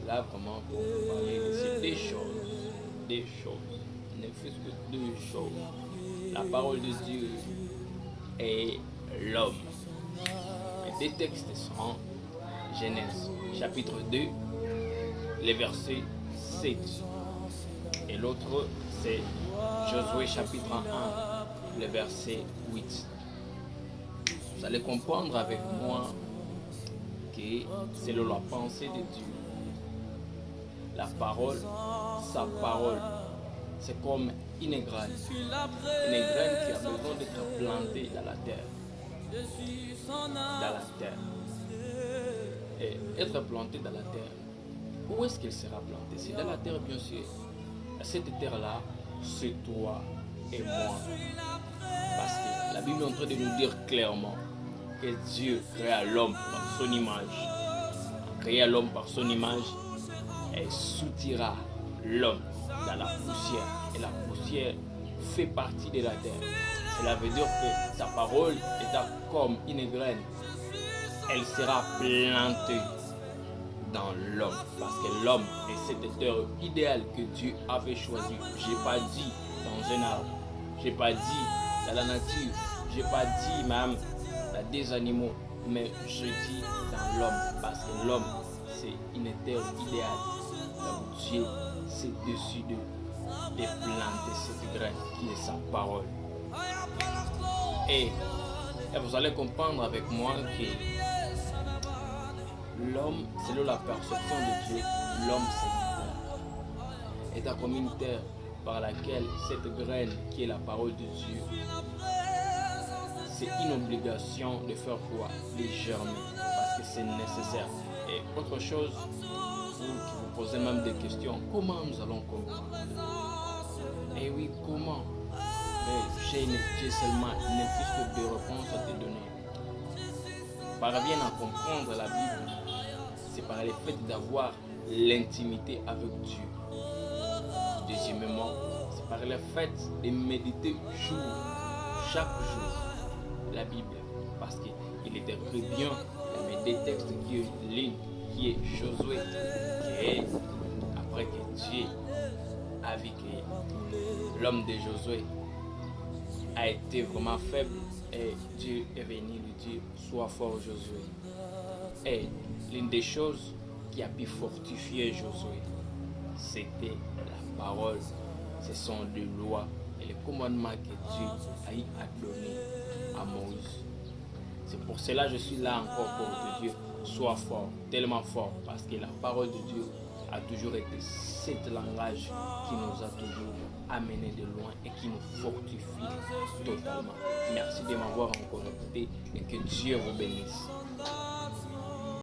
là vraiment pour nous parler de ces des choses, ne fût-ce que deux choses. La parole de Dieu et l'homme. Les deux textes sont Genèse chapitre 2, les versets 7. Et l'autre, c'est Josué chapitre 1, le verset 8. Vous allez comprendre avec moi que c'est la pensée de Dieu. La parole, sa parole, c'est comme une graine. Une graine qui a besoin d'être plantée dans la terre. Dans la terre. Et être plantée dans la terre, où est-ce qu'elle sera plantée? C'est dans la terre, bien sûr. Cette terre-là, c'est toi et moi. Parce que la Bible est en train de nous dire clairement que Dieu créa l'homme par son image. Créa l'homme par son image et soutira l'homme dans la poussière. Et la poussière fait partie de la terre. Cela veut dire que sa parole est comme une graine. Elle sera plantée dans l'homme. Parce que l'homme est cette terre idéale que Dieu avait choisie. Je n'ai pas dit dans un arbre. Je n'ai pas dit dans la nature. Je n'ai pas dit même dans des animaux. Mais je dis dans l'homme. Parce que l'homme, c'est une terre idéale. Donc Dieu s'est décidé de planter cette graine qui est sa parole. Et vous allez comprendre avec moi que l'homme, selon la perception de Dieu, l'homme c'est une terre. Est comme une terre par laquelle cette graine qui est la parole de Dieu, c'est une obligation de faire quoi? De germer, parce que c'est nécessaire. Et autre chose, vous qui vous posez même des questions, comment nous allons comprendre? Et oui, comment? Mais j'ai seulement une fiche de réponse à te donner. Parviens à comprendre la Bible, c'est par le fait d'avoir l'intimité avec Dieu. Deuxièmement, c'est par le fait de méditer chaque jour, la Bible. Parce qu'il était très bien, il y avait des textes qui est Josué, qui est après que Dieu a vu que l'homme de Josué a été vraiment faible et Dieu est venu lui dire sois fort Josué. Et l'une des choses qui a pu fortifier Josué, c'était la parole, ce sont les lois et les commandements que Dieu a donné à Moïse. C'est pour cela que je suis là encore pour te dire sois fort, tellement fort, parce que la parole de Dieu a toujours été cet langage qui nous a toujours amenés de loin et qui nous fortifie totalement. Merci de m'avoir encore écouté et que Dieu vous bénisse.